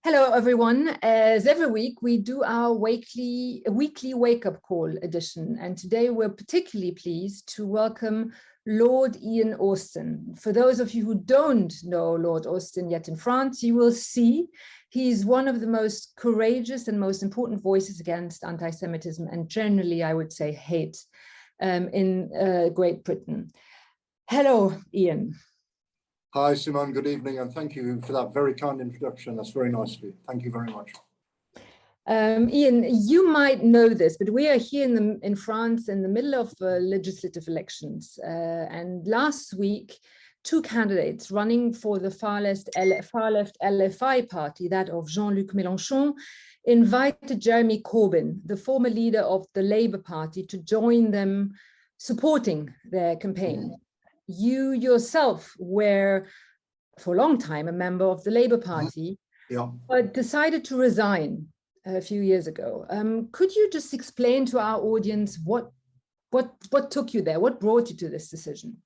Hello, everyone. As every week, we do our weekly wake-up call edition. And today we're particularly pleased to welcome Lord Ian Austin. For those of you who don't know Lord Austin yet in France, you will see he's one of the most courageous and most important voices against anti-Semitism and generally, I would say, hate in Great Britain. Hello, Ian. Hi, Simone. Good evening, and thank you for that very kind introduction. That's very nice of you. Thank you very much. Ian, you might know this, but we are here in France in the middle of legislative elections. And last week, two candidates running for the far left LFI party, that of Jean-Luc Mélenchon, invited Jeremy Corbyn, the former leader of the Labour Party, to join them supporting their campaign. You yourself were, for a long time, a member of the Labour Party, but decided to resign a few years ago. Could you just explain to our audience what took you there? What brought you to this decision?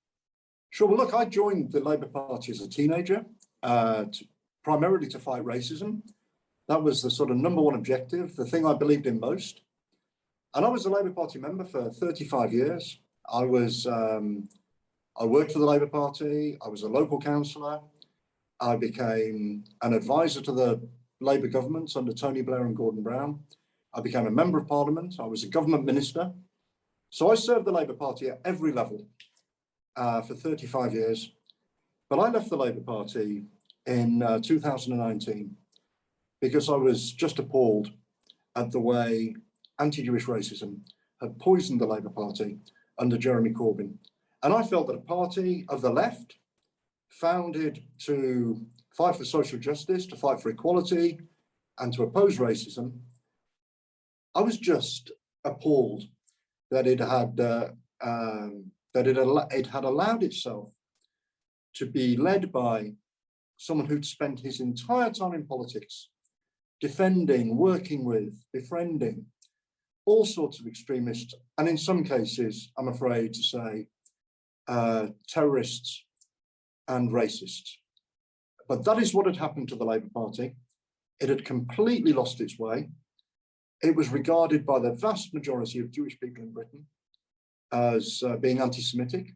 Sure. Well, look, I joined the Labour Party as a teenager, primarily to fight racism. That was the sort of number one objective, the thing I believed in most. And I was a Labour Party member for 35 years. I worked for the Labour Party. I was a local councillor. I became an advisor to the Labour governments under Tony Blair and Gordon Brown. I became a member of Parliament. I was a government minister. So I served the Labour Party at every level for 35 years. But I left the Labour Party in 2019 because I was just appalled at the way anti-Jewish racism had poisoned the Labour Party under Jeremy Corbyn. And I felt that a party of the left, founded to fight for social justice, to fight for equality, and to oppose racism, I was just appalled that it had allowed itself to be led by someone who'd spent his entire time in politics defending, working with, befriending all sorts of extremists, and in some cases, I'm afraid to say, terrorists and racists. But that is what had happened to the Labour Party. It had completely lost its way. It was regarded by the vast majority of Jewish people in Britain as being anti-Semitic.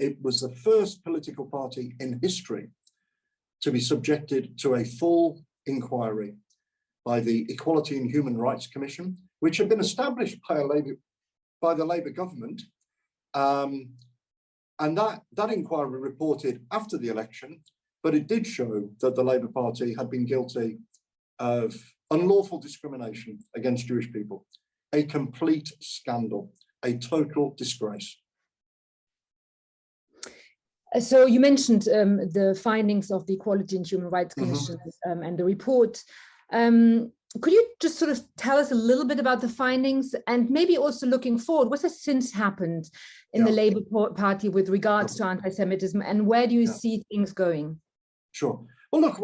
It was the first political party in history to be subjected to a full inquiry by the Equality and Human Rights Commission, which had been established by the Labour government. And that inquiry reported after the election, but it did show that the Labour Party had been guilty of unlawful discrimination against Jewish people, a complete scandal, a total disgrace. So you mentioned the findings of the Equality and Human Rights Commission and the report. Could you just sort of tell us a little bit about the findings and maybe also looking forward, what has since happened in the Labour Party with regards to anti-Semitism, and where do you see things going? Sure. Well, look,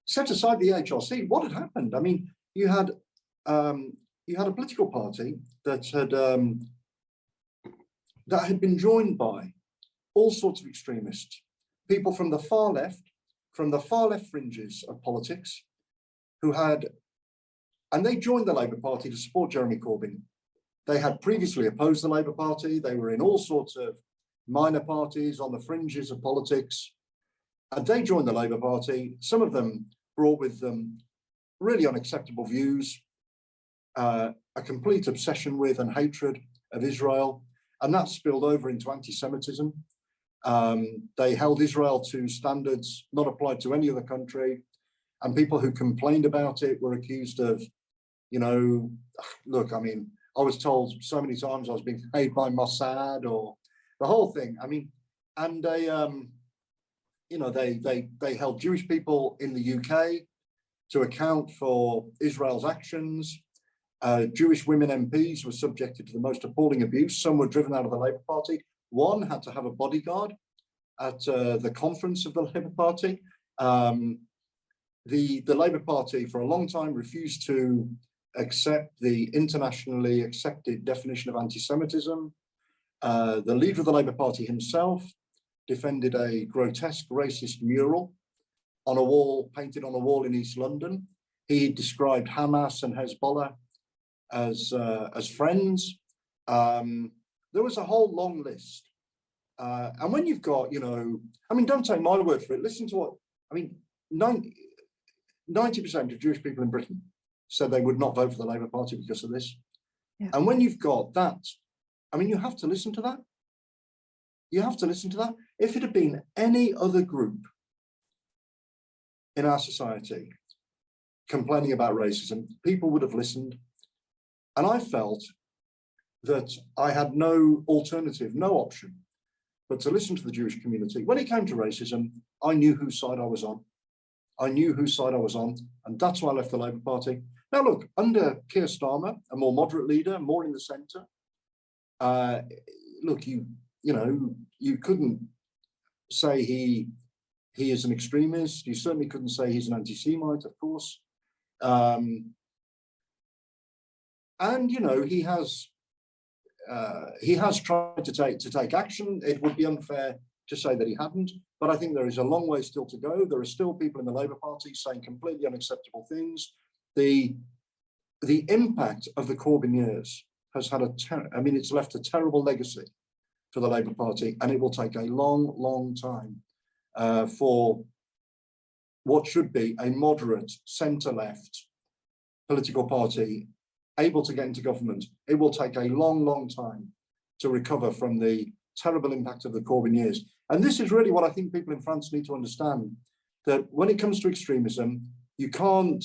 set aside the HRC, what had happened? I mean, you had a political party that had been joined by all sorts of extremists, people from the far left fringes of politics, and they joined the Labour Party to support Jeremy Corbyn. They had previously opposed the Labour Party. They were in all sorts of minor parties on the fringes of politics. And they joined the Labour Party. Some of them brought with them really unacceptable views, a complete obsession with and hatred of Israel. And that spilled over into anti-Semitism. They held Israel to standards not applied to any other country. And people who complained about it were accused of, look, I mean, I was told so many times I was being paid by Mossad or the whole thing. I mean, and they held Jewish people in the UK to account for Israel's actions. Jewish women MPs were subjected to the most appalling abuse. Some were driven out of the Labour Party. One had to have a bodyguard at the conference of the Labour Party. The Labour Party for a long time refused to accept the internationally accepted definition of anti-Semitism. The leader of the Labour Party himself defended a grotesque racist mural on a wall, painted on a wall in East London. He described Hamas and Hezbollah as friends. There was a whole long list. And when you've got, you know, I mean, don't take my word for it. Listen to what, I mean, 90% of Jewish people in Britain said they would not vote for the Labour Party because of this. Yeah. And when you've got that, I mean, you have to listen to that. You have to listen to that. If it had been any other group in our society complaining about racism, people would have listened. And I felt that I had no alternative, no option, but to listen to the Jewish community. When it came to racism, I knew whose side I was on. I knew whose side I was on, and that's why I left the Labour Party. Now, look, under Keir Starmer, a more moderate leader, more in the centre, look, you know, you couldn't say he is an extremist. You certainly couldn't say he's an anti-Semite, of course. And you know, he has tried to take action. It would be unfair to say that he hadn't, but I think there is a long way still to go. There are still people in the Labour Party saying completely unacceptable things. The impact of the Corbyn years has had it's left a terrible legacy for the Labour Party, and it will take a long, long time for what should be a moderate centre-left political party able to get into government. It will take a long, long time to recover from the terrible impact of the Corbyn years. And this is really what I think people in France need to understand, that when it comes to extremism, you can't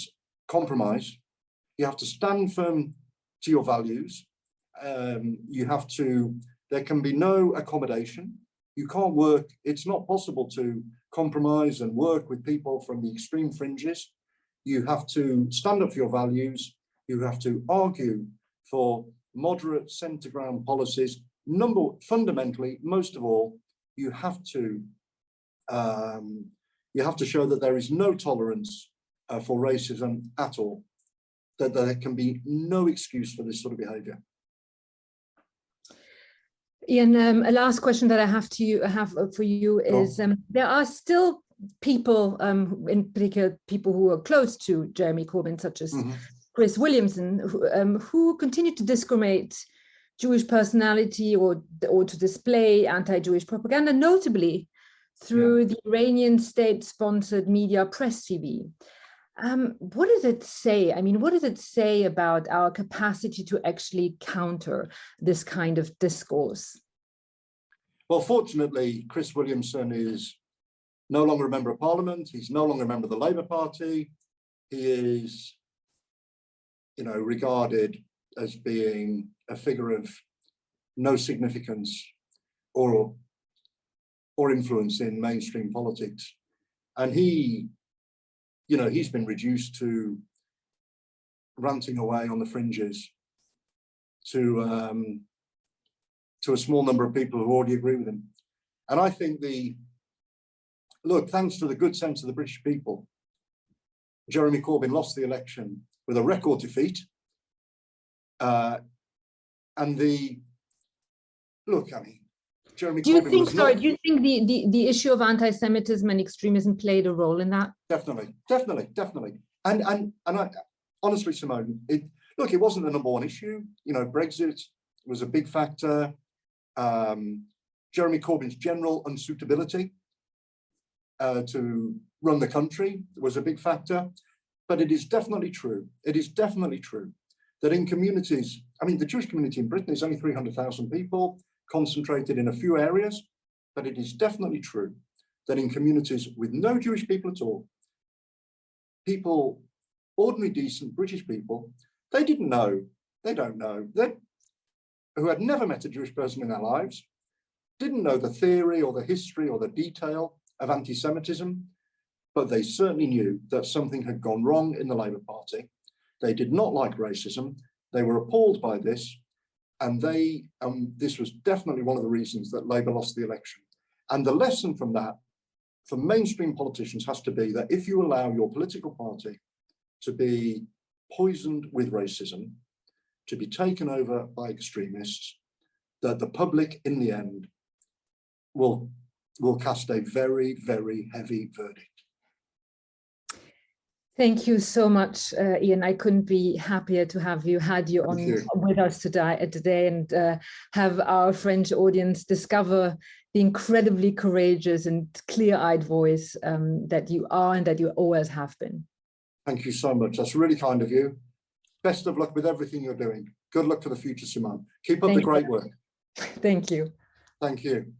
compromise. You have to stand firm to your values. There can be no accommodation. You can't work. It's not possible to compromise and work with people from the extreme fringes. You have to stand up for your values. You have to argue for moderate centre ground policies. Fundamentally, most of all, you have to show that there is no tolerance for racism at all. That there can be no excuse for this sort of behaviour. Ian, a last question that I have for you is: there are still people, in particular people who are close to Jeremy Corbyn, such as Chris Williamson, who continue to discriminate Jewish personality or to display anti-Jewish propaganda, notably through the Iranian state-sponsored media Press TV. What does it say? I mean, what does it say about our capacity to actually counter this kind of discourse? Well, fortunately, Chris Williamson is no longer a member of Parliament. He's no longer a member of the Labour Party. He is, you know, regarded as being a figure of no significance or influence in mainstream politics. And he, you know, he's been reduced to ranting away on the fringes to a small number of people who already agree with him. And I think thanks to the good sense of the British people, Jeremy Corbyn lost the election with a record defeat. Jeremy do you Corbyn think, do you think the issue of anti-Semitism and extremism played a role in that? Definitely. And I, honestly, Simone, it wasn't the number one issue. You know, Brexit was a big factor. Jeremy Corbyn's general unsuitability to run the country was a big factor. But it is definitely true. It is definitely true that in communities, I mean, the Jewish community in Britain is only 300,000 people, concentrated in a few areas, but it is definitely true that in communities with no Jewish people at all, people, ordinary, decent British people, they don't know, who had never met a Jewish person in their lives, didn't know the theory or the history or the detail of anti-Semitism, but they certainly knew that something had gone wrong in the Labour Party. They did not like racism. They were appalled by this. And this was definitely one of the reasons that Labour lost the election. And the lesson from that, for mainstream politicians, has to be that if you allow your political party to be poisoned with racism, to be taken over by extremists, that the public in the end will cast a very, very heavy verdict. Thank you so much, Ian. I couldn't be happier to have you on with us today and have our French audience discover the incredibly courageous and clear-eyed voice that you are and that you always have been. Thank you so much. That's really kind of you. Best of luck with everything you're doing. Good luck for the future, Simone. Keep up the great work. Thank you. Thank you.